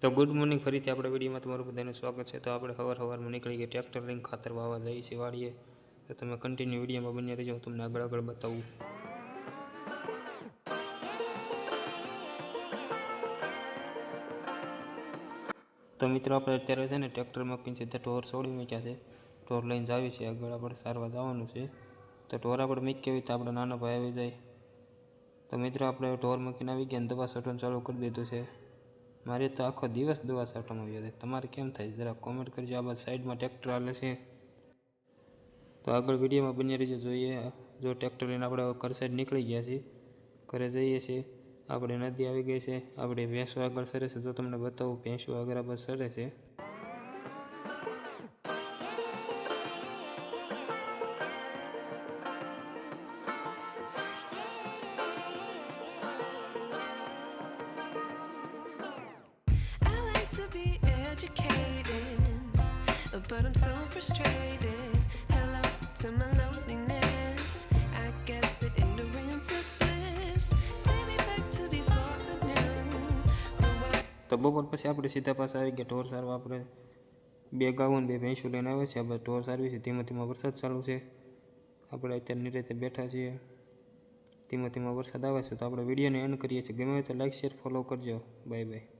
તો good morning, ફરીથી આપણે વિડીયોમાં તમારું બધાનું સ્વાગત છે। તો આપણે સવારમાં નીકળી ગયા ટ્રેક્ટર લઈને ખાતર વાવવા જઈએ છીએ વાડીએ। તો તમે કન્ટિન્યુ વિડીયોમાં બન્યા રહેજો, હું તમને આગળ બતાવું। તો મિત્રો આપણે અત્યારે છે ને ટ્રેક્ટર મૂકીને સીધા ઢોર છોડી મૂક્યા છે। ઢોર લઈને જાવી છે, આગળ આપણે સારવા જવાનું છે। તો ઢોર આપણે મૂકી હોય તો આપણે નાના ભાઈ આવી જાય। તો મિત્રો આપણે ઢોર મૂકીને આવી ગયા અને દવા છાંટવાનું ચાલુ કરી દીધું છે। મારે તો આખો દિવસ દવા છાંટવામાં આવ્યો છે। તમારે કેમ થાય જરા કોમેન્ટ કરજો। આ બાદ સાઈડમાં ટ્રેક્ટર હાલે છે, તો આગળ વિડીયોમાં બન્યા રહેજો। જોઈએ જો ટ્રેક્ટર લઈને આપણે ઘર સાઈડ નીકળી ગયા છીએ, ઘરે જઈએ છીએ। આપણે નદી આવી ગઈ છે, આપણે ભેંસો આગળ સરે છે, જો તમને બતાવું ભેંસો આગળ બસ સરે છે। But I'm so frustrated. Hello to my loneliness. I guess that ignorance is bliss. Take me back to before I knew. તો બપોર પછી આપણે સીધા પાછા આવી ગયા ઢોર સારવા। આપણે બે ગાઉન બે ભેંસું લઈને આવે છે, આપણે ઢોર સારવી છે। ધીમે ધીમે વરસાદ ચાલુ છે, આપણે અત્યારે નિરાંતે બેઠા છીએ। ધીમે ધીમે વરસાદ આવે છે, તો આપણે વિડીયોને એન્ડ કરીએ છીએ। ગમે હોય તો લાઈક શેર ફોલો કરજો। Bye bye.